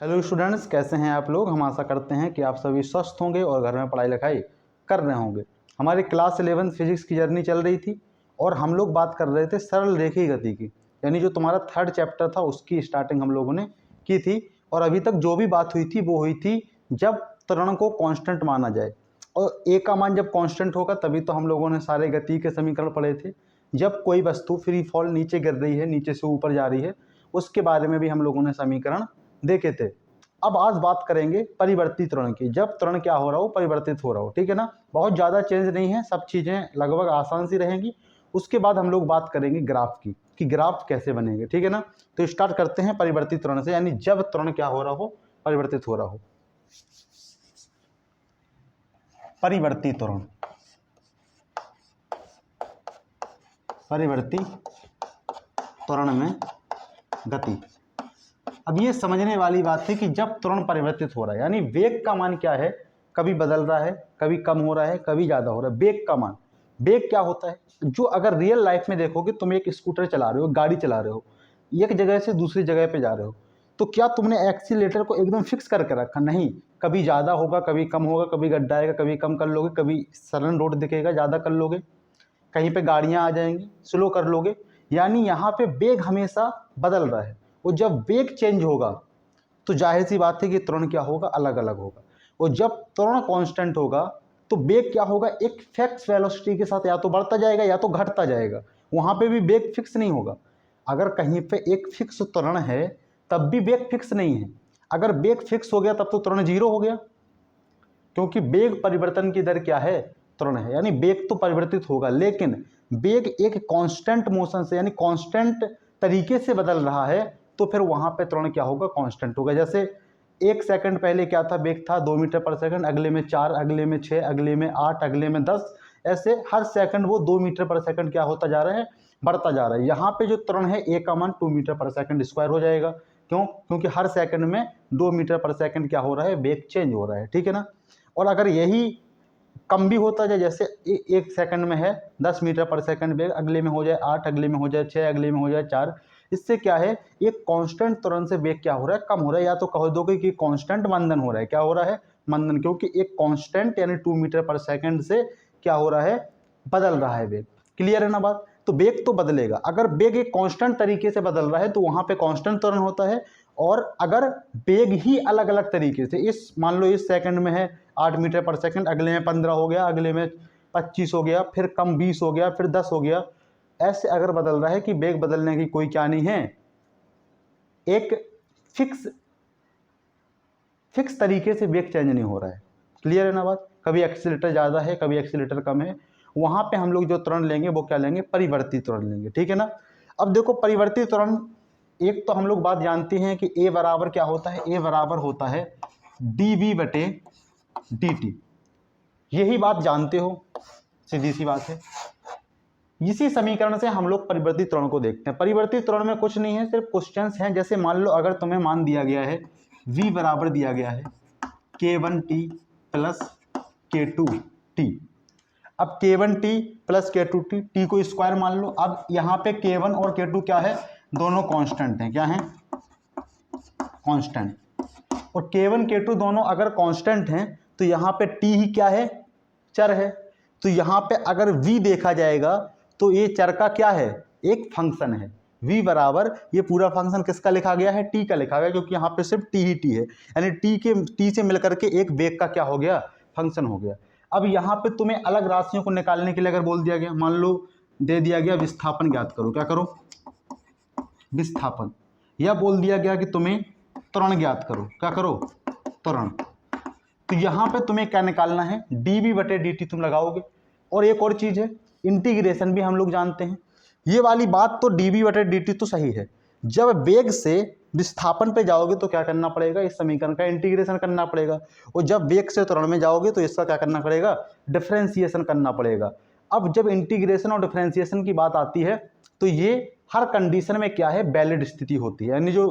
Hello students, कैसे हैं आप लोग। हम आशा करते हैं कि आप सभी स्वस्थ होंगे और घर में पढ़ाई लिखाई कर रहे होंगे। हमारी क्लास 11 फिजिक्स की जर्नी चल रही थी और हम लोग बात कर रहे थे सरल रेखीय गति की, यानी जो तुम्हारा 3rd चैप्टर था उसकी स्टार्टिंग हम लोगों ने की थी। और अभी तक जो भी बात हुई थी वो हुई थी जब त्वरण को कांस्टेंट माना जाए, और ए का मान जब कांस्टेंट होगा तभी तो हम लोगों ने सारे गति के समीकरण पढ़े थे। जब कोई वस्तु फ्री फॉल नीचे गिर रही है, नीचे से ऊपर जा रही है, उसके बारे में भी हम लोगों ने समीकरण देखे थे। अब आज बात करेंगे परिवर्ती त्वरण की, जब त्वरण क्या हो रहा हो, परिवर्तित हो रहा हो। ठीक है ना, बहुत ज़्यादा चेंज नहीं है, सब चीज़ें लगभग आसान सी रहेंगी। उसके बाद हम लोग बात करेंगे ग्राफ की कि ग्राफ कैसे बनेंगे। ठीक है ना, तो स्टार्ट करते हैं परिवर्तित त्वरण से, यानी जब त्वरण क्या हो रहा हो, परिवर्तित हो रहा हो। परिवर्ती त्वरण, परिवर्ती त्वरण में गति। अब ये समझने वाली बात है कि जब त्वरण परिवर्तित हो रहा है, यानी वेग का मान क्या है, कभी बदल रहा है, कभी कम हो रहा है, कभी ज़्यादा हो रहा है। वेग का मान, वेग क्या होता है, जो अगर रियल लाइफ में देखोगे, तुम एक स्कूटर चला रहे हो, गाड़ी चला रहे हो, एक जगह से दूसरी जगह पे जा रहे हो, तो क्या तुमने एक्सीलेटर को एकदम फिक्स करके रखा? नहीं, कभी ज़्यादा होगा, कभी कम होगा, कभी गड्ढा आएगा, कभी कम कर लोगे, कभी सरल रोड दिखेगा ज़्यादा कर लोगे, कहीं पे गाड़ियाँ आ जाएंगी स्लो कर लोगे। यानी यहाँ पे वेग हमेशा बदल रहा है, और जब वेग चेंज होगा तो जाहिर सी बात है कि त्वरण क्या होगा, अलग अलग होगा। और जब त्वरण कांस्टेंट होगा तो वेग क्या होगा, एक फिक्स वेलोसिटी के साथ या तो बढ़ता जाएगा या तो घटता जाएगा। वहाँ पे भी वेग फिक्स नहीं होगा। अगर कहीं पे एक फिक्स त्वरण है तब भी वेग फिक्स नहीं है। अगर वेग फिक्स हो गया तब तो त्वरण जीरो हो गया, क्योंकि वेग परिवर्तन की दर क्या है, त्वरण है। यानी वेग तो परिवर्तित होगा, लेकिन वेग एक कांस्टेंट मोशन से, यानी कांस्टेंट तरीके से बदल रहा है, तो फिर वहां पे त्वरण क्या होगा, कांस्टेंट होगा। जैसे 1 सेकंड पहले क्या था, वेग था 2 मीटर पर सेकंड, अगले में 4, अगले में 6, अगले में 8, अगले में 10, ऐसे हर सेकंड वो 2 मीटर पर सेकंड क्या होता जा रहा है, बढ़ता जा रहा है। यहाँ पे जो त्वरण है ए का मान 2 मीटर पर सेकंड स्क्वायर हो जाएगा। क्यों? क्योंकि हर सेकंड में 2 मीटर पर सेकंड क्या हो रहा है, वेग चेंज हो रहा है। ठीक है ना। और अगर यही कम भी होता जाए, जैसे 1 सेकंड में है 10 मीटर पर सेकंड वेग, अगले में हो जाए 8, अगले में हो जाए 6, अगले में हो जाए 4, इससे क्या है, एक कांस्टेंट त्वरण से वेग क्या हो रहा है, कम हो रहा है। या तो कह दोगे कि कांस्टेंट मंदन हो रहा है। क्या हो रहा है, मंदन, क्योंकि एक कांस्टेंट यानी 2 मीटर पर सेकंड से क्या हो रहा है, बदल रहा है वेग। क्लियर है ना बात। तो वेग तो बदलेगा। अगर वेग एक कांस्टेंट तरीके से बदल रहा है तो वहां पे कांस्टेंट त्वरण होता है। और अगर वेग ही अलग अलग तरीके से, इस मान लो इस सेकंड में है 8 मीटर पर सेकंड, अगले में 15 हो गया, अगले में 25 हो गया, फिर कम 20 हो गया, फिर 10 हो गया, ऐसे अगर बदल रहा है कि वेग बदलने की कोई क्या नहीं है, एक फिक्स तरीके से वेग चेंज नहीं हो रहा है। क्लियर है ना बात। कभी एक्सीलेटर ज़्यादा है, कभी एक्सीलेटर कम है, वहाँ पे हम लोग जो त्वरण लेंगे वो क्या लेंगे, परिवर्तित त्वरण लेंगे। ठीक है ना। अब देखो परिवर्तित त्वरण, एक तो हम लोग बात जानते हैं कि ए बराबर क्या होता है, ए बराबर होता है dv बटे dt। यही बात जानते हो, सीधी सी बात है। इसी समीकरण से हम लोग परिवर्तित त्वरण को देखते हैं। परिवर्तित त्वरण में कुछ नहीं है, सिर्फ क्वेश्चंस हैं। जैसे मान लो अगर तुम्हें मान दिया गया है v बराबर दिया गया है k1t प्लस k2t। अब k1t प्लस k2t, t को स्क्वायर मान लो। अब यहाँ पे k1 और k2 क्या है, दोनों कांस्टेंट हैं। क्या हैं, कांस्टेंट। और k1 k2 दोनों अगर कांस्टेंट हैं तो यहाँ पे t ही क्या है, चर है। तो यहाँ पे अगर v देखा जाएगा तो ये चर का क्या है, एक फंक्शन है। v बराबर ये पूरा फंक्शन किसका लिखा गया है, t का लिखा गया, क्योंकि यहाँ पे सिर्फ t ही t है। यानी t से मिलकर के एक वेग का क्या हो गया, फंक्शन हो गया। अब यहाँ पे तुम्हें अलग राशियों को निकालने के लिए अगर बोल दिया गया, मान लो दे दिया गया विस्थापन ज्ञात करो, क्या करो, विस्थापन। या बोल दिया गया कि तुम्हें त्वरण ज्ञात करो, क्या करो, त्वरण। तो यहाँ पे तुम्हें क्या निकालना है, dv बटे dt तुम लगाओगे। और एक और चीज है, इंटीग्रेशन भी हम लोग जानते हैं। ये वाली बात तो dv बटे dt तो सही है। जब वेग से विस्थापन पे जाओगे तो क्या करना पड़ेगा, इस समीकरण का इंटीग्रेशन करना पड़ेगा। और जब वेग से त्वरण में जाओगे तो इसका क्या करना पड़ेगा, डिफरेंशिएशन करना पड़ेगा। अब जब इंटीग्रेशन और डिफरेंशिएशन की बात आती है तो ये हर कंडीशन में क्या है, वैलिड स्थिति होती है। यानी जो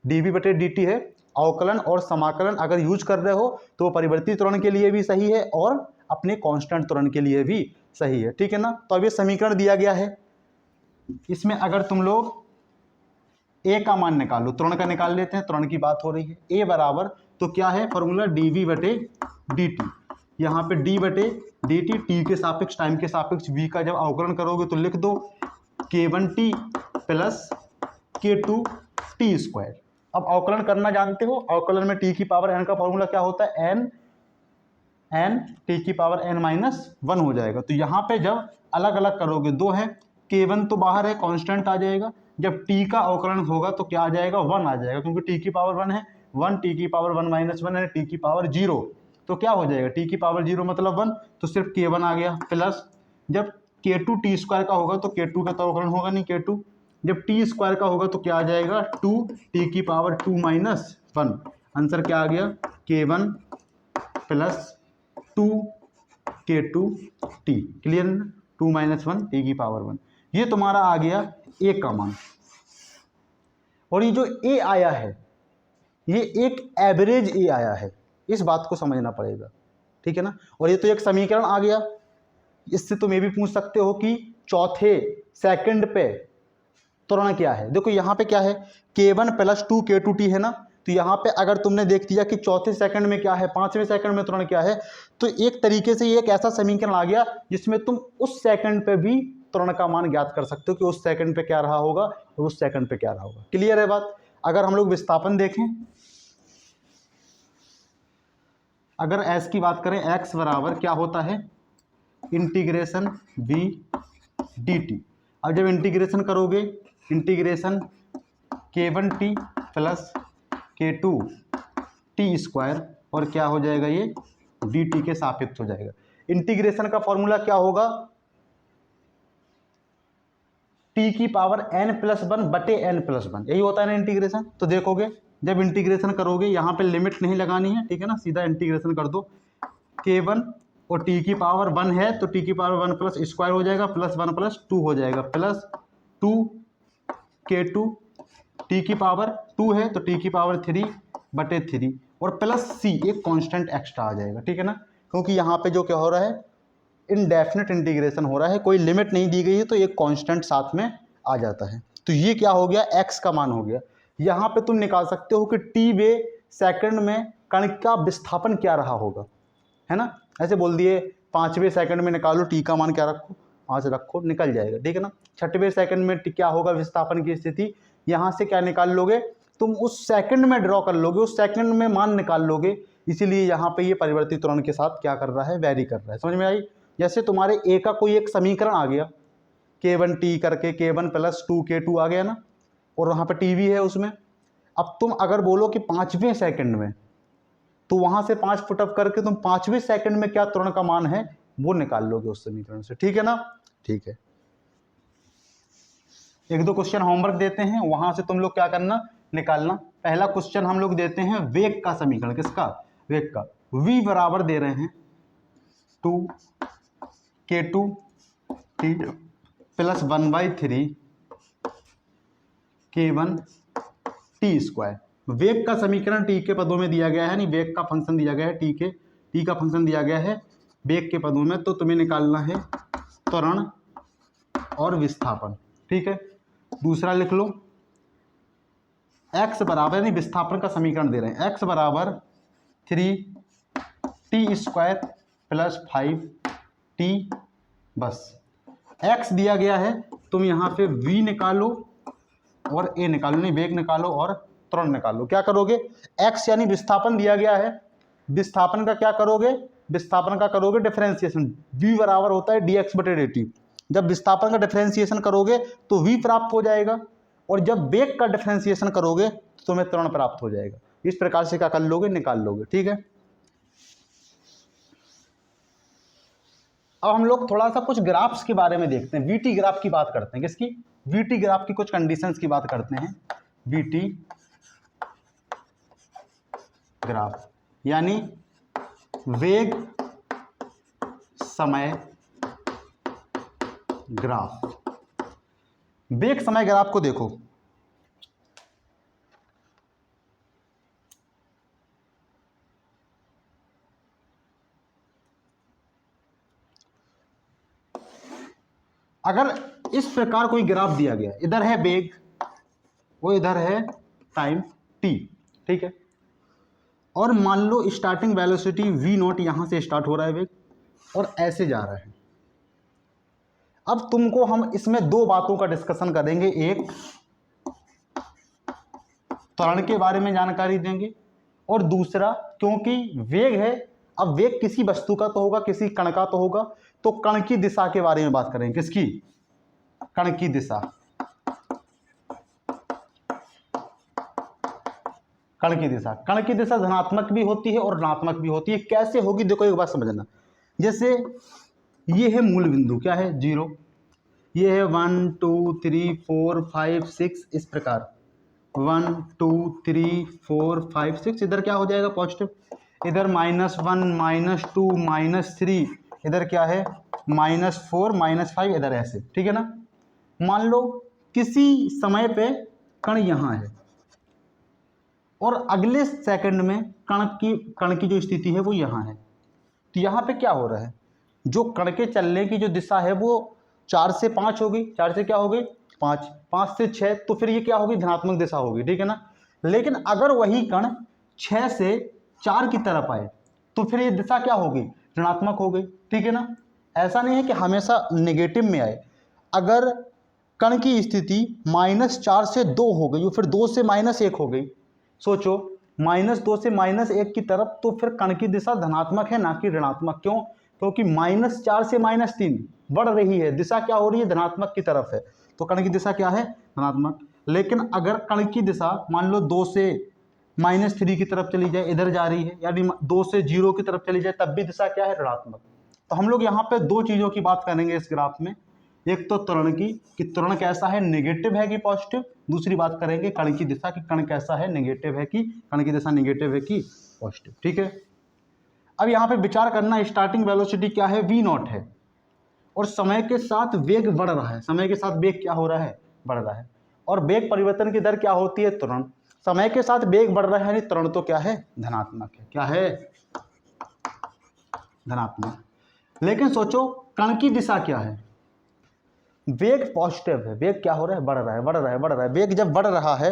dv बटे dt है, अवकलन और समाकलन अगर यूज कर रहे हो तो वो परिवर्तित त्वरण के लिए भी सही है और अपने कांस्टेंट त्वरण के लिए भी सही है। ठीक है ना। तो अब ये समीकरण दिया गया है, इसमें अगर तुम लोग ए का मान निकालो, त्वरण का निकाल लेते हैं, त्वरण की बात हो रही है। ए बराबर तो क्या है फॉर्मूला, dv बटे dt। यहाँ पे d बटे dt, टी के सापेक्ष, टाइम के सापेक्ष v का जब अवकलन करोगे तो लिख दो k1t प्लस k2t स्क्वायर। अब अवकलन करना जानते हो, अवकलन में t की पावर n का फॉर्मूला क्या होता है, n t की पावर n माइनस 1 हो जाएगा। तो यहाँ पे जब अलग अलग करोगे, दो है, k1 तो बाहर है, कांस्टेंट आ जाएगा। जब t का अवकलन होगा तो क्या आ जाएगा, 1 आ जाएगा, क्योंकि t की पावर 1 है, 1 t की पावर 1 माइनस 1 है, t की पावर 0, तो क्या हो जाएगा, t की पावर 0 मतलब 1, तो सिर्फ k1 आ गया। प्लस जब k2 t स्क्वायर का होगा तो k2 का तो अवकलन होगा नहीं, k2, जब t स्क्वायर का होगा तो क्या आ जाएगा, 2 t की पावर 2 माइनस 1। आंसर क्या आ गया, k1 plus 2 k2 t। Clear, 2 minus 1 t की पावर 1, ये तुम्हारा आ गया a का मान। और ये जो a आया है ये एक एवरेज a आया है, इस बात को समझना पड़ेगा, ठीक है ना। और ये तो एक समीकरण आ गया, इससे तुम ये भी पूछ सकते हो कि चौथे सेकंड पे त्वरण क्या है। देखो यहाँ पे क्या है, k1 प्लस 2 k2t है ना, तो यहाँ पे अगर तुमने देख दिया कि चौथे सेकंड में क्या है, पांचवें सेकंड में त्वरण क्या है, तो एक तरीके से ये एक ऐसा समीकरण आ गया जिसमें तुम उस सेकंड पे भी त्वरण का मान ज्ञात कर सकते हो कि उस सेकंड पे क्या रहा होगा और उस सेकंड पे क्या रहा होगा। क्लियर है बात। अगर हम लोग विस्थापन देखें, अगर s की बात करें, x बराबर क्या होता है, इंटीग्रेशन v dt। अब जब इंटीग्रेशन करोगे, integration k1t plus k2t square, और क्या हो जाएगा, ये dt के सापेक्ष हो जाएगा। इंटीग्रेशन का फॉर्मूला क्या होगा, t की पावर n प्लस 1 बटे n प्लस 1, यही होता है ना इंटीग्रेशन। तो देखोगे जब इंटीग्रेशन करोगे, यहाँ पे लिमिट नहीं लगानी है, ठीक है ना, सीधा इंटीग्रेशन कर दो। k1 और t की पावर 1 है तो t की पावर 1 प्लस स्क्वायर हो जाएगा, प्लस 1 प्लस 2 हो जाएगा, प्लस 2 k2, t की पावर 2 है तो t की पावर 3 बटे 3, और प्लस c, एक कांस्टेंट एक्स्ट्रा आ जाएगा, ठीक है ना, क्योंकि यहाँ पे जो क्या हो रहा है, इनडेफिनेट इंटीग्रेशन हो रहा है, कोई लिमिट नहीं दी गई है, तो एक कांस्टेंट साथ में आ जाता है। तो ये क्या हो गया, x का मान हो गया। यहाँ पे तुम निकाल सकते हो कि t वे सेकंड में कण का विस्थापन क्या रहा होगा, है ना। ऐसे बोल दिए 5वें सेकंड में निकालो t का मान क्या रखो, 5 रखो, निकल जाएगा, ठीक है ना। 6वें सेकंड में क्या होगा विस्थापन की स्थिति, यहाँ से क्या निकाल लोगे तुम, उस सेकंड में ड्रॉ कर लोगे, उस सेकंड में मान निकाल लोगे, इसीलिए यहाँ पे ये परिवर्तित त्वरण के साथ क्या कर रहा है, वेरी कर रहा है। समझ में आई। जैसे तुम्हारे a का कोई एक समीकरण आ गया, k1t करके k1 प्लस 2 k2 आ गया ना, और वहाँ पे t भी है उसमें। अब तुम अगर बोलो कि 5वें सेकंड में, तो वहाँ से 5 फुटअप करके तुम 5वें सेकंड में क्या त्वरण का मान है वो निकाल लोगे उस समीकरण से, ठीक है ना। ठीक है, एक दो क्वेश्चन होमवर्क देते हैं, वहां से तुम लोग क्या करना, निकालना। पहला क्वेश्चन हम लोग देते हैं वेग का समीकरण, किसका, वेग का। v बराबर दे रहे हैं 2 k2t plus 1/3 k1 t square. वेग का समीकरण t के पदों में दिया गया है, नहीं वेग का फंक्शन दिया गया है, t का फंक्शन दिया गया है वेग के पदों में, तो तुम्हें निकालना है त्वरण और विस्थापन, ठीक है। दूसरा लिख लो, x बराबर, नहीं विस्थापन का समीकरण दे रहे हैं, x बराबर 3t स्क्वायर प्लस 5t, बस x दिया गया है, तुम यहाँ पे v निकालो और a निकालो, नहीं वेग निकालो और त्वरण निकालो। क्या करोगे, x यानी विस्थापन दिया गया है, विस्थापन का क्या करोगे, विस्थापन का करोगे डिफरेंशिएशन, v बराबर होता है dx बटे dt। जब विस्थापन का डिफरेंशिएशन करोगे तो v प्राप्त हो जाएगा, और जब वेग का डिफरेंशिएशन करोगे तो तुम्हें त्वरण प्राप्त हो जाएगा। इस प्रकार से क्या कर लोगे, निकाल लोगे, ठीक है। अब हम लोग थोड़ा सा कुछ ग्राफ्स के बारे में देखते हैं, वीटी ग्राफ की बात करते हैं, किसकी, वीटी ग्राफ की कुछ कंडीशंस की बात करते हैं। वीटी ग्राफ यानी वेग समय ग्राफ। वेग समय ग्राफ को देखो, अगर इस प्रकार कोई ग्राफ दिया गया, इधर है वेग वो इधर है टाइम t, ठीक है। और मान लो स्टार्टिंग वेलोसिटी v नॉट यहाँ से स्टार्ट हो रहा है वेग और ऐसे जा रहा है। अब तुमको हम इसमें दो बातों का डिस्कशन करेंगे, एक त्वरण के बारे में जानकारी देंगे और दूसरा, क्योंकि वेग है, अब वेग किसी वस्तु का तो होगा, किसी कण का तो होगा, तो कण की दिशा के बारे में बात करेंगे। किसकी? कण की दिशा। कण की दिशा, कण की दिशा धनात्मक भी होती है और ऋणात्मक भी होती है। कैसे होगी देखो, एक बात समझना। जैसे ये है मूल बिंदु, क्या है? 0। ये है 1 2 3 4 5 6, इस प्रकार 1 2 3 4 5 6, इधर क्या हो जाएगा? पॉजिटिव। इधर -1 -2 -3, इधर क्या है? -4 -5, इधर ऐसे, ठीक है ना। मान लो किसी समय पे कण यहाँ है और अगले सेकंड में कण की जो स्थिति है वो यहाँ है, तो यहाँ पे क्या हो रहा है? जो कण के चलने की जो दिशा है वो 4 से 5 हो गई, 4 से क्या हो गई? 5, 5 से 6, तो फिर ये क्या होगी? धनात्मक दिशा होगी, ठीक है ना। लेकिन अगर वही कण 6 से 4 की तरफ आए तो फिर ये दिशा क्या होगी? ऋणात्मक हो गई, ठीक है ना। ऐसा नहीं है कि हमेशा नेगेटिव में आए। अगर कण की स्थिति -4 से 2 हो गई और फिर 2 से -1 हो गई, सोचो -2 से -1 की तरफ, तो फिर कण की दिशा धनात्मक है, ना कि ऋणात्मक। क्यों? क्योंकि -4 से -3 बढ़ रही है, दिशा क्या हो रही है? धनात्मक की तरफ है, तो कण की दिशा क्या है? धनात्मक। लेकिन अगर कण की दिशा मान लो 2 से -3 की तरफ चली जाए, इधर जा रही है, यानी 2 से 0 की तरफ चली जाए, तब भी दिशा क्या है? ऋणात्मक। तो हम लोग यहाँ पे दो चीज़ों की बात करेंगे इस ग्राफ में। एक तो त्वरण की, कि त्वरण कैसा है, नेगेटिव है कि पॉजिटिव। दूसरी बात करेंगे कण की दिशा, कि कण कैसा है, नेगेटिव है कि, कण की दिशा नेगेटिव है कि पॉजिटिव, ठीक है। अब यहाँ पे विचार करना, स्टार्टिंग वेलोसिटी क्या है? v नॉट है, और समय के साथ वेग बढ़ रहा है। समय के साथ वेग क्या हो रहा है? बढ़ रहा है। और वेग परिवर्तन की दर क्या होती है? त्वरण। समय के साथ वेग बढ़ रहा है, यानी त्वरण तो क्या है? धनात्मक है। क्या है? धनात्मक। लेकिन सोचो कण की दिशा क्या है? वेग पॉजिटिव है, वेग क्या हो रहा है? बढ़ रहा है, बढ़ रहा है, बढ़ रहा है। वेग जब बढ़ रहा है,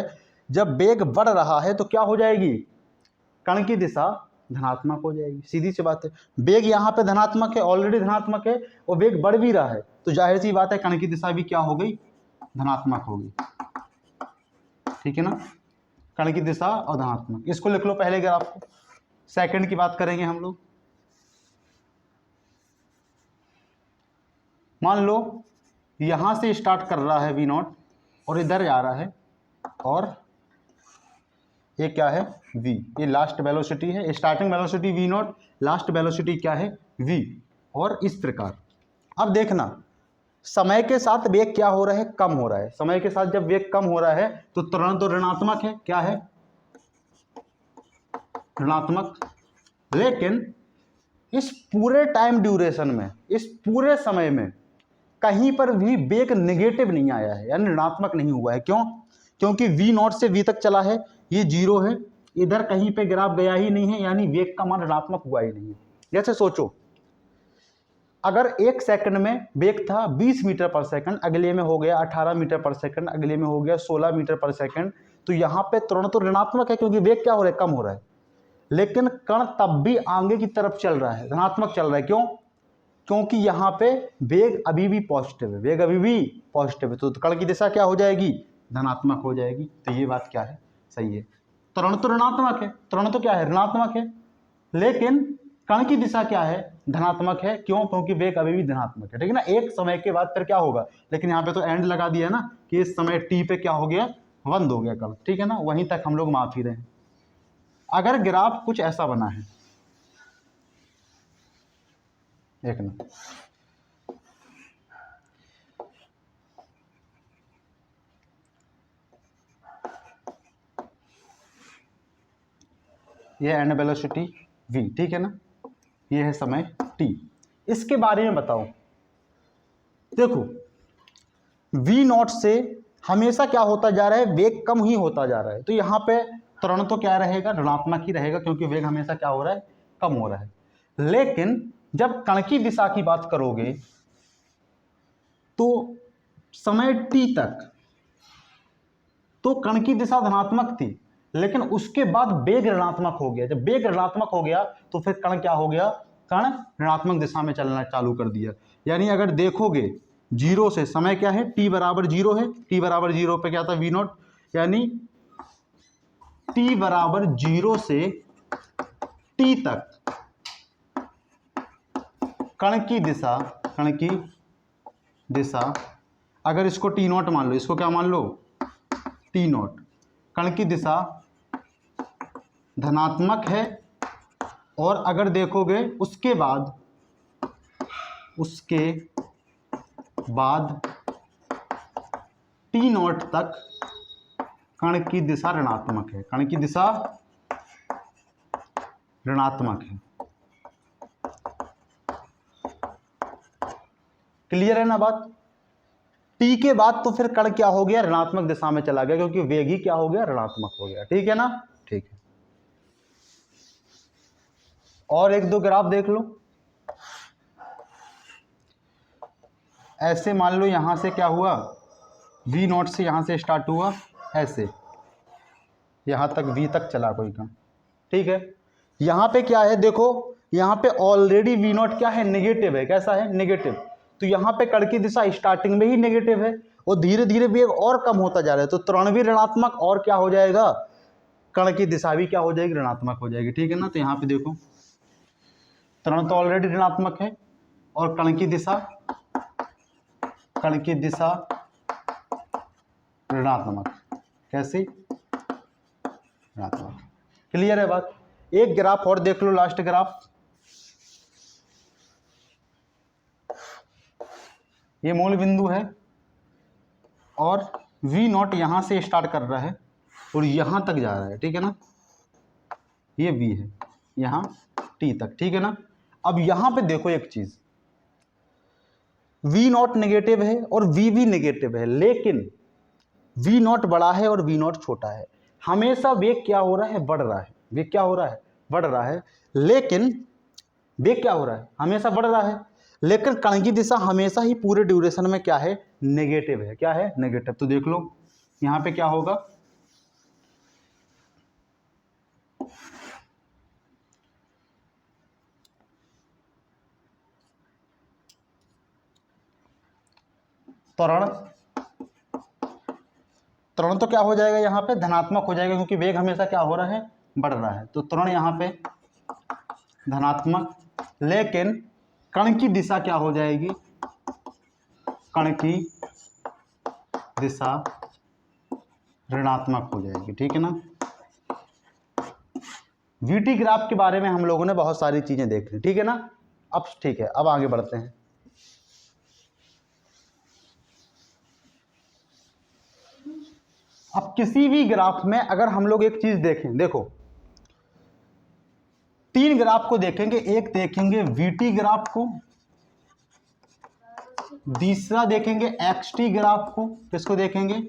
जब वेग बढ़ रहा है तो क्या हो जाएगी? कण की दिशा धनात्मक हो जाएगी, सीधी सी बात है। वेग यहाँ पे धनात्मक है, ऑलरेडी धनात्मक है, और वेग बढ़ भी रहा है, तो जाहिर सी बात है कण की दिशा भी क्या हो गई? धनात्मक होगी, ठीक है ना। कण की दिशा और धनात्मक, इसको लिख लो पहले ग्राफ को। सेकंड की बात करेंगे हम लोग। मान लो यहां से स्टार्ट कर रहा है v नॉट और इधर जा रहा है, और ये क्या है? v, ये लास्ट वेलोसिटी है। Starting velocity v not, last velocity क्या है? v। और इस प्रकार अब देखना, समय के साथ वेग क्या हो रहा है? कम हो रहा है। समय के साथ जब वेग कम हो रहा है तो त्वरण तो ऋणात्मक है। क्या है? ऋणात्मक। लेकिन इस पूरे टाइम ड्यूरेशन में, इस पूरे समय में कहीं पर भी वेग नेगेटिव नहीं आया है, यानी ऋणात्मक नहीं हुआ है। क्यों? क्योंकि v नॉट से v तक चला है, ये 0 है, इधर कहीं पे ग्राफ गया ही नहीं है, यानी वेग का मान ऋणात्मक हुआ ही नहीं है। जैसे सोचो, अगर एक सेकंड में वेग था 20 मीटर पर सेकंड, अगले में हो गया 18 मीटर पर सेकंड, अगले में हो गया 16 मीटर पर सेकंड, तो यहाँ पे त्वरण तो ऋणात्मक है, क्योंकि वेग क्या हो रहा है? कम हो रहा है। लेकिन कण तब भी आगे की तरफ चल रहा है, धनात्मक चल रहा है। क्यों? क्योंकि यहाँ पे वेग अभी भी पॉजिटिव है, वेग अभी भी पॉजिटिव है, तो कण की दिशा क्या हो जाएगी? धनात्मक हो जाएगी। तो ये बात क्या है? सही है। त्वरण तो ऋणात्मक है, त्वरण तो क्या है? ऋणात्मक है, लेकिन कण की दिशा क्या है? धनात्मक है। क्यों? क्योंकि वेग अभी भी धनात्मक है, ठीक है ना। एक समय के बाद फिर क्या होगा? लेकिन यहाँ पे तो एंड लगा दिया ना, कि इस समय टी पे क्या हो गया? बंद हो गया कर्व, ठीक है ना। वहीं तक हम लोग माफ ही रहे। अगर ग्राफ कुछ ऐसा बना है, देखना, ये एंड वेलोसिटी v, ठीक है ना, ये है समय t। इसके बारे में बताओ। देखो v नॉट से हमेशा क्या होता जा रहा है? वेग कम ही होता जा रहा है, तो यहाँ पे त्वरण तो क्या रहेगा? ऋणात्मक ही रहेगा, क्योंकि वेग हमेशा क्या हो रहा है? कम हो रहा है। लेकिन जब कण की दिशा की बात करोगे तो समय t तक तो कण की दिशा धनात्मक थी, लेकिन उसके बाद वेग ऋणात्मक हो गया। जब वेग ऋणात्मक हो गया तो फिर कण क्या हो गया, कण ऋणात्मक दिशा में चलना चालू कर दिया। यानी अगर देखोगे जीरो से, समय क्या है, t बराबर जीरो है, t बराबर जीरो पे क्या था, v नॉट, यानी t बराबर जीरो से t तक कण की दिशा, अगर इसको टी नॉट मान लो, इसको क्या मान लो, टी नॉट, कण की दिशा धनात्मक है। और अगर देखोगे उसके बाद टी नॉट तक कण की दिशा ऋणात्मक है, कण की दिशा ऋणात्मक है। क्लियर है ना बात। टी के बाद तो फिर कण क्या हो गया, ऋणात्मक दिशा में चला गया, क्योंकि वेग ही क्या हो गया, ऋणात्मक हो गया। ठीक है ना, ठीक है। और एक दो ग्राफ देख लो। ऐसे मान लो यहां से क्या हुआ, v नॉट से यहां से स्टार्ट हुआ, ऐसे यहां तक v तक चला कोई कण। ठीक है, यहां पे क्या है, देखो यहां पे ऑलरेडी v नॉट क्या है, नेगेटिव है। कैसा है, नेगेटिव। तो यहाँ पे कण की दिशा स्टार्टिंग में ही नेगेटिव है और धीरे धीरे वेग और कम होता जा रहा है, तो त्वरण भी ऋणात्मक और क्या हो जाएगा, कण की दिशा भी क्या हो जाएगी, ऋणात्मक हो जाएगी। ठीक है ना, तो यहाँ पे देखो त्वरण तो ऑलरेडी ऋणात्मक है और कण की दिशा ऋणात्मक। कैसे, ऋणात्मक। क्लियर है बात। एक ग्राफ और देख लो, लास्ट ग्राफ। ये मूल बिंदु है और v नॉट यहां से स्टार्ट कर रहा है और यहां तक जा रहा है। ठीक है ना, ये v है, यहां t तक। ठीक है ना, अब यहां पे देखो एक चीज, v नॉट नेगेटिव है और v भी नेगेटिव है, लेकिन v नॉट बड़ा है और v नॉट छोटा है। हमेशा वेग क्या हो रहा है, बढ़ रहा है। वेग क्या हो रहा है, बढ़ रहा है। लेकिन वेग क्या हो रहा है, हमेशा बढ़ रहा है, लेकिन कण की दिशा हमेशा ही पूरे ड्यूरेशन में क्या है, नेगेटिव है। क्या है, नेगेटिव। तो देख लो यहां पे क्या होगा, त्वरण तो क्या हो जाएगा, यहां पे धनात्मक हो जाएगा, क्योंकि वेग हमेशा क्या हो रहा है, बढ़ रहा है। तो त्वरण यहां पे धनात्मक, लेकिन कण की दिशा क्या हो जाएगी, कण की दिशा ऋणात्मक हो जाएगी। ठीक है ना। वीटी ग्राफ के बारे में हम लोगों ने बहुत सारी चीजें देख ली। ठीक है ना, अब ठीक है, अब आगे बढ़ते हैं। अब किसी भी ग्राफ में अगर हम लोग एक चीज देखें, देखो तीन ग्राफ को देखेंगे, एक देखेंगे वीटी ग्राफ को, दूसरा देखेंगे एक्सटी ग्राफ को, किसको देखेंगे,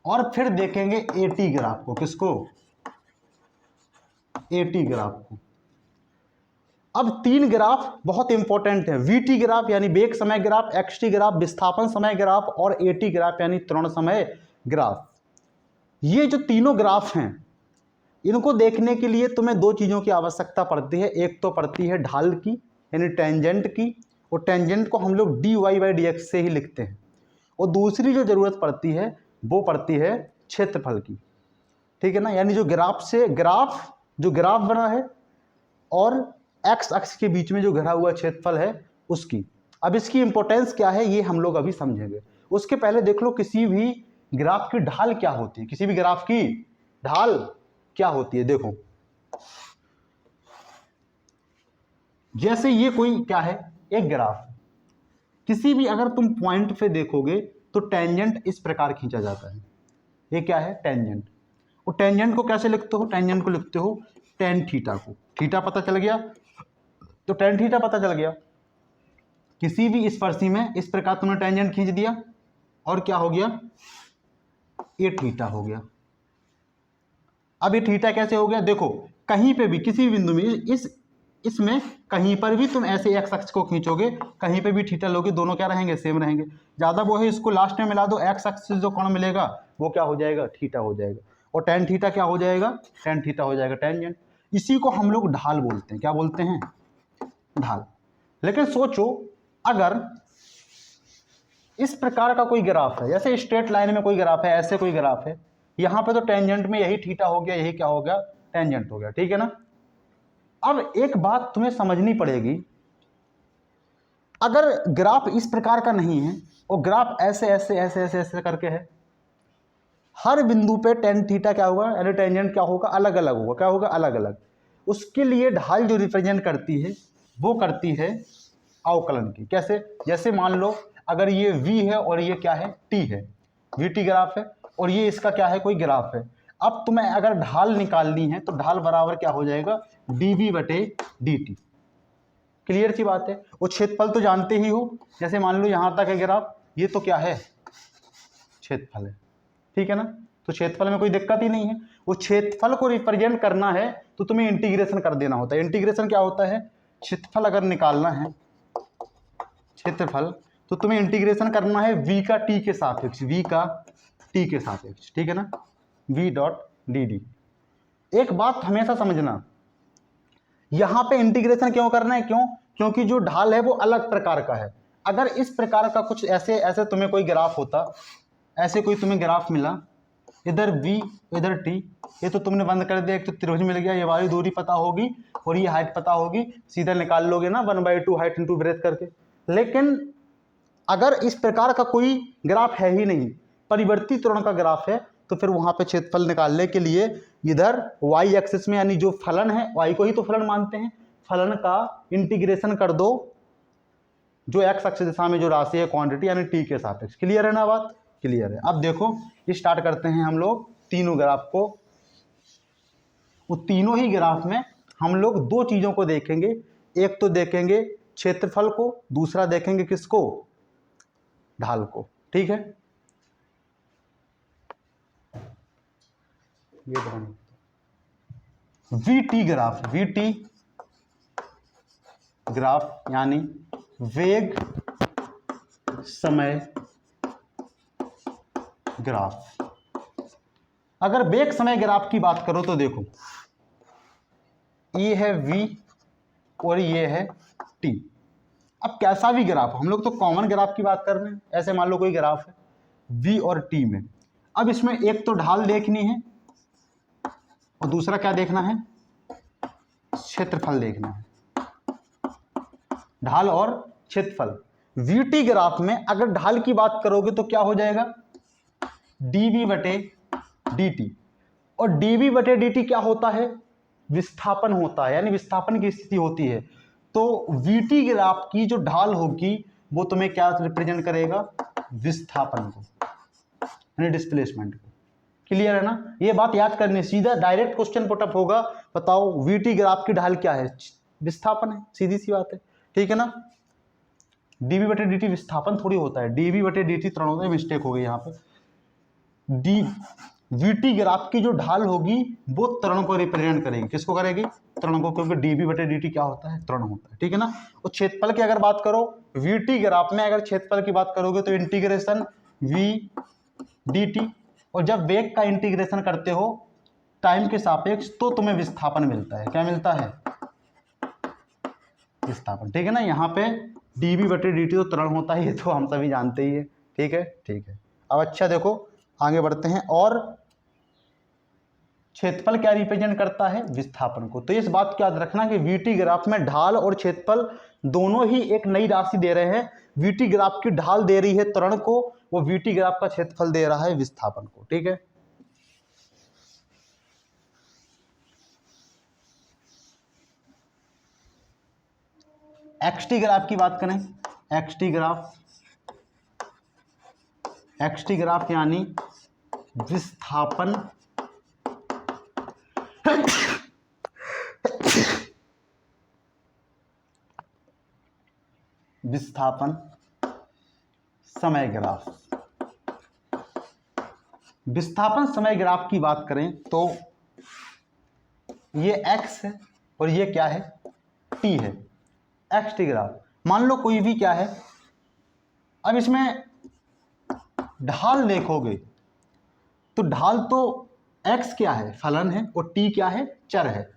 और फिर देखेंगे एटी ग्राफ को। किसको, एटी ग्राफ को। अब तीन ग्राफ बहुत इंपॉर्टेंट है, वीटी ग्राफ यानी वेग समय ग्राफ, एक्सटी ग्राफ विस्थापन समय ग्राफ, और एटी ग्राफ यानी त्वरण समय ग्राफ। ये जो तीनों ग्राफ हैं, इनको देखने के लिए तुम्हें दो चीजों की आवश्यकता पड़ती है। एक तो पड़ती है ढाल की यानी टेंजेंट की, और टेंजेंट को हम लोग dy बाई dx से ही लिखते हैं। और दूसरी जो जरूरत पड़ती है वो पड़ती है क्षेत्रफल की। ठीक है ना, यानी जो ग्राफ बना है और एक्स अक्ष के बीच में जो घिरा हुआ क्षेत्रफल है उसकी। अब इसकी इंपॉर्टेंस क्या है ये हम लोग अभी समझेंगे। उसके पहले देख लो किसी भी ग्राफ की ढाल क्या होती है, किसी भी ग्राफ की ढाल क्या होती है। देखो जैसे ये कोई क्या है, एक ग्राफ, किसी भी अगर तुम पॉइंट पे देखोगे तो टेंजेंट इस प्रकार खींचा जाता है। ये क्या है, टेंजेंट। और टेंजेंट को कैसे लिखते हो, टेंजेंट को लिखते हो टेन थीटा को। थीटा पता चल गया, तो टेन थीटा पता चल गया। किसी भी स्पर्शी में इस प्रकार तुमने टेंजेंट खींच दिया और क्या हो गया, ये थीटा हो गया। अब ये थीटा कैसे हो गया, देखो कहीं पे भी किसी भी बिंदु में इस इसमें कहीं पर भी तुम ऐसे एक्स अक्ष को खींचोगे, कहीं पे भी थीटा लोगे, दोनों क्या रहेंगे, सेम रहेंगे। ज़्यादा वो है, इसको लास्ट में मिला दो, एक्स अक्ष से जो कोण मिलेगा वो क्या हो जाएगा, थीटा हो जाएगा। और टेन थीटा क्या हो जाएगा, टेन थीटा हो जाएगा, टेंजेंट। इसी को हम लोग ढाल बोलते हैं। क्या बोलते हैं, ढाल। लेकिन सोचो अगर इस प्रकार का कोई ग्राफ है, जैसे स्ट्रेट लाइन में कोई ग्राफ है, ऐसे कोई ग्राफ है, यहाँ पे तो टेंजेंट में यही थीटा हो गया, यही क्या हो गया, टेंजेंट हो गया, ठीक है ना। अब एक बात तुम्हें समझनी पड़ेगी, अगर ग्राफ इस प्रकार का नहीं है और ग्राफ ऐसे ऐसे ऐसे ऐसे ऐसे करके है, हर बिंदु पे टेन थीटा क्या होगा, यानी टेंजेंट क्या होगा, अलग अलग होगा। क्या होगा, अलग अलग। उसके लिए ढाल जो रिप्रेजेंट करती है वो करती है अवकलन की। कैसे, जैसे मान लो अगर ये v है और ये क्या है, t है, vt ग्राफ है, और ये इसका क्या है, कोई ग्राफ है। अब तुम्हें अगर ढाल निकालनी है तो ढाल बराबर क्या हो जाएगा, dv बटे dt। क्लियर सी बात है। वो क्षेत्रफल तो जानते ही हो, जैसे मान लो यहां तक है ग्राफ, ये तो क्या है, क्षेत्रफल है, ठीक है ना। तो क्षेत्रफल में कोई दिक्कत ही नहीं है। वो क्षेत्रफल को रिप्रेजेंट करना है तो तुम्हें इंटीग्रेशन कर देना होता है। इंटीग्रेशन क्या होता है, क्षेत्रफल अगर निकालना है, क्षेत्रफल, तो तुम्हें इंटीग्रेशन करना है v का t के सापेक्ष, v का t के सापेक्ष, ठीक है ना, v डॉट dd। एक बात हमेशा समझना, यहां पे इंटीग्रेशन क्यों करना है, क्यों, क्योंकि जो ढाल है वो अलग प्रकार का है। अगर इस प्रकार का कुछ ऐसे ऐसे तुम्हें कोई ग्राफ होता, ऐसे कोई तुम्हें ग्राफ मिला, इधर v इधर t, ये तो तुमने बंद कर दिया, एक तो त्रिभुज मिल गया, ये वाली दूरी पता होगी और ये हाइट पता होगी, सीधा निकाल लोगे ना 1/2 हाइट इंटू ब्रेथ करके। लेकिन अगर इस प्रकार का कोई ग्राफ है ही नहीं, परिवर्तित त्वरण का ग्राफ है, तो फिर वहां पे क्षेत्रफल निकालने के लिए इधर y एक्सिस में, यानी जो फलन है, y को ही तो फलन मानते हैं, फलन का इंटीग्रेशन कर दो जो x अक्ष दिशा में जो राशि है, क्वांटिटी, यानी t के सापेक्ष। क्लियर है ना बात, क्लियर है। अब देखो स्टार्ट करते हैं हम लोग तीनों ग्राफ को। वो तीनों ही ग्राफ में हम लोग दो चीजों को देखेंगे, एक तो देखेंगे क्षेत्रफल को, दूसरा देखेंगे किसको, ढाल को, ठीक है। ये VT ग्राफ, VT ग्राफ यानी वेग समय ग्राफ। अगर वेग समय ग्राफ की बात करो तो देखो, ये है v और ये है t। अब कैसा भी ग्राफ, हम लोग तो कॉमन ग्राफ की बात कर रहे हैं, ऐसे मान लो कोई ग्राफ है v और t में। अब इसमें एक तो ढाल देखनी है और दूसरा क्या देखना है, क्षेत्रफल देखना है। ढाल और क्षेत्रफल। VT ग्राफ में अगर ढाल की बात करोगे तो क्या हो जाएगा, dv बटे dt। और dv बटे dt क्या होता है, विस्थापन होता है, यानी विस्थापन की स्थिति होती है। तो VT ग्राफ की जो ढाल होगी वो तुम्हें क्या रिप्रेजेंट करेगा, विस्थापन को, यानी डिस्प्लेसमेंट को। क्लियर है ना, ये बात याद करनी, सीधा डायरेक्ट क्वेश्चन पुटअप होगा, बताओ VT ग्राफ की ढाल क्या है, विस्थापन है, सीधी सी बात है, ठीक है ना। dv बटे dt विस्थापन थोड़ी होता है, dv बटे dt त्वरण होता है, मिस्टेक हो गई यहाँ पे। VT ग्राफ की जो ढाल होगी वो त्वरण को रिप्रेजेंट करेगी, किसको करेगी, त्वरण को, क्योंकि dv बटे dt क्या होता है, त्वरण होता है, ठीक है ना। और क्षेत्रफल की अगर बात करो, VT ग्राफ में अगर क्षेत्रफल की बात करोगे तो इंटीग्रेशन v dt, और जब वेग का इंटीग्रेशन करते हो टाइम के सापेक्ष तो तुम्हें विस्थापन मिलता है। क्या मिलता है, विस्थापन, ठीक है ना। यहाँ पे dv बटे dt तो त्वरण होता है, ये तो हम सभी जानते ही है, ठीक है, ठीक है। अब अच्छा देखो आगे बढ़ते हैं, और क्षेत्रफल क्या रिप्रेजेंट करता है, विस्थापन को। तो इस बात को याद रखना कि VT ग्राफ में ढाल और क्षेत्रफल दोनों ही एक नई राशि दे रहे हैं। VT ग्राफ की ढाल दे रही है त्वरण को, वो VT ग्राफ का क्षेत्रफल दे रहा है विस्थापन को, ठीक है। XT ग्राफ की बात करें, XT ग्राफ यानी विस्थापन समय ग्राफ। विस्थापन समय ग्राफ की बात करें तो ये x है और ये क्या है, टी है, एक्स टी ग्राफ। मान लो कोई भी क्या है, अब इसमें ढाल देखोगे तो ढाल तो x क्या है, फलन है, और t क्या है, चर है।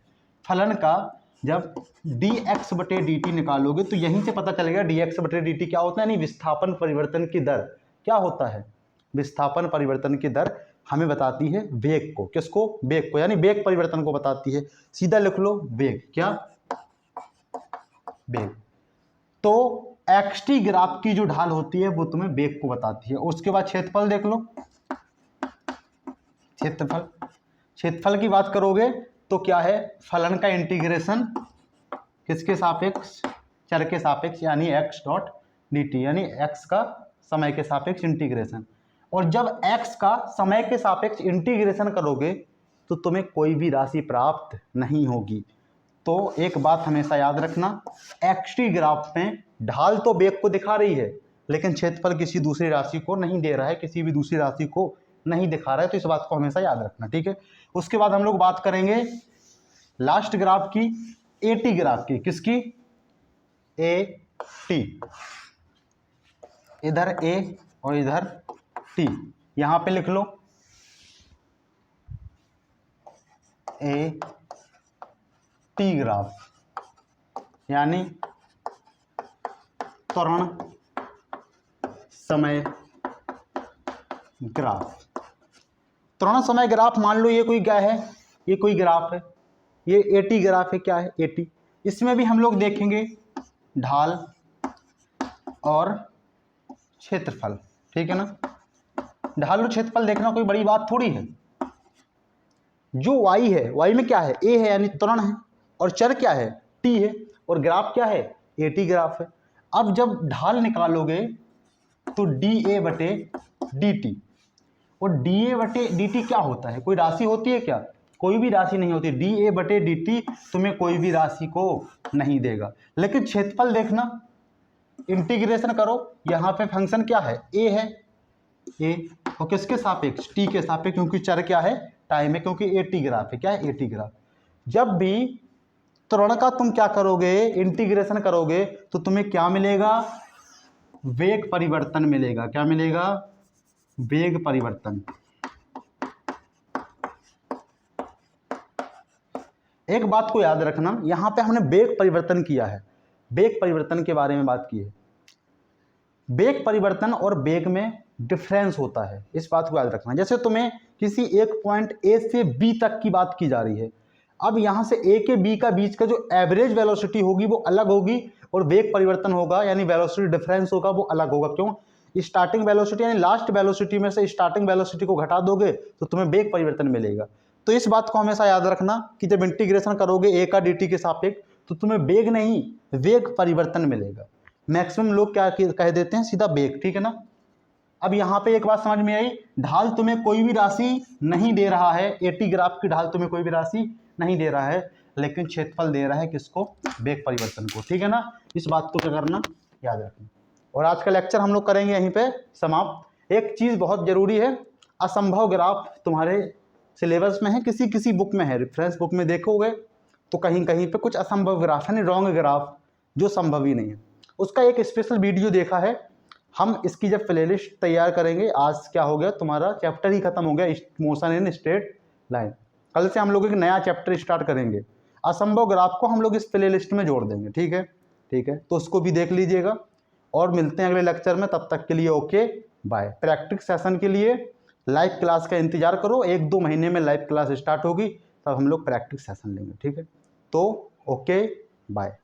फलन का जब dx बटे dt निकालोगे तो यहीं से पता चलेगा dx बटे dt क्या होता है, यानी विस्थापन परिवर्तन की दर क्या होता है। विस्थापन परिवर्तन की दर हमें बताती है वेग को, किसको, वेग को, यानी वेग परिवर्तन को बताती है। सीधा लिख लो वेग, क्या, वेग। तो xt ग्राफ की जो ढाल होती है वो तुम्हें वेग को बताती है। उसके बाद क्षेत्रफल देख लो, क्षेत्रफल की बात करोगे तो क्या है, फलन का इंटीग्रेशन किसके सापेक्ष, चर के सापेक्ष, यानी x डॉट dt, यानी x का समय के सापेक्ष इंटीग्रेशन। और जब x का समय के सापेक्ष इंटीग्रेशन करोगे तो तुम्हें कोई भी राशि प्राप्त नहीं होगी। तो एक बात हमेशा याद रखना, xt ग्राफ में ढाल तो वेग को दिखा रही है लेकिन क्षेत्रफल किसी दूसरी राशि को नहीं दे रहा है, किसी भी दूसरी राशि को नहीं दिखा रहा है, तो इस बात को हमेशा याद रखना, ठीक है। उसके बाद हम लोग बात करेंगे लास्ट ग्राफ की, एटी ग्राफ की, किसकी, ए टी, इधर ए और इधर टी, यहां पे लिख लो ए टी ग्राफ, यानी त्वरण समय ग्राफ। त्वरण समय ग्राफ मान लो ये कोई क्या है, ये कोई ग्राफ है, ये एटी ग्राफ है, क्या है, एटी। इसमें भी हम लोग देखेंगे ढाल और क्षेत्रफल, ठीक है ना। ढाल और क्षेत्रफल देखना कोई बड़ी बात थोड़ी है। जो y है, y में क्या है, a है, यानी त्वरण है, और चर क्या है, t है, और ग्राफ क्या है, एटी ग्राफ है। अब जब ढाल निकालोगे तो dA बटे dt, और dA बटे dt क्या होता है, कोई राशि होती है क्या, कोई भी राशि नहीं होती। dA बटे dt तुम्हें कोई भी राशि को नहीं देगा। लेकिन क्षेत्रफल देखना, इंटीग्रेशन करो, यहाँ पे फंक्शन क्या है, a है, a, और किसके सापेक्ष, t के सापेक्ष, क्योंकि चर क्या है, टाइम है, क्योंकि एटी ग्राफ है, क्या है, एटी ग्राफ। जब भी त्वरण का तुम क्या करोगे, इंटीग्रेशन करोगे, तो तुम्हें क्या मिलेगा, वेग परिवर्तन मिलेगा। क्या मिलेगा, वेग परिवर्तन। एक बात को याद रखना, यहां पे हमने वेग परिवर्तन किया है, वेग परिवर्तन के बारे में बात की है। वेग परिवर्तन और वेग में डिफरेंस होता है, इस बात को याद रखना। जैसे तुम्हें किसी एक पॉइंट ए से बी तक की बात की जा रही है, अब यहां से ए के बी का बीच का जो एवरेज वेलोसिटी होगी वो अलग होगी, और वेग परिवर्तन होगा यानी वेलोसिटी डिफरेंस होगा वो अलग होगा। क्यों, स्टार्टिंग वेलोसिटी यानी लास्ट वेलोसिटी में से स्टार्टिंग वेलोसिटी को घटा दोगे तो तुम्हें वेग परिवर्तन मिलेगा। तो इस बात को हमेशा याद रखना कि जब इंटीग्रेशन करोगे ए का dt के सापेक्ष तो तुम्हें वेग नहीं, वेग परिवर्तन मिलेगा। मैक्सिमम लोग क्या कह देते हैं, सीधा वेग, ठीक है ना। अब यहाँ पे एक बात समझ में आई, ढाल तुम्हें कोई भी राशि नहीं दे रहा है, एटी ग्राफ की ढाल तुम्हें कोई भी राशि नहीं दे रहा है, लेकिन क्षेत्रफल दे रहा है, किसको, वेग परिवर्तन को, ठीक है ना। इस बात को क्या करना, याद रखना। और आज का लेक्चर हम लोग करेंगे यहीं पे समाप्त। एक चीज़ बहुत जरूरी है, असंभव ग्राफ तुम्हारे सिलेबस में है, किसी किसी बुक में है, रेफरेंस बुक में देखोगे तो कहीं कहीं पे कुछ असंभव ग्राफ है, रॉन्ग ग्राफ, जो संभव ही नहीं है। उसका एक स्पेशल वीडियो देखा है हम, इसकी जब प्लेलिस्ट तैयार करेंगे। आज क्या हो गया, तुम्हारा चैप्टर ही खत्म हो गया, मोशन इन स्ट्रेट लाइन। कल से हम लोग एक नया चैप्टर स्टार्ट करेंगे, असंभव ग्राफ को हम लोग इस प्लेलिस्ट में जोड़ देंगे, ठीक है, ठीक है। तो उसको भी देख लीजिएगा, और मिलते हैं अगले लेक्चर में। तब तक के लिए ओके बाय। प्रैक्टिस सेशन के लिए लाइव क्लास का इंतजार करो, 1-2 महीने में लाइव क्लास स्टार्ट होगी, तब हम लोग प्रैक्टिस सेशन लेंगे, ठीक है। तो ओके बाय।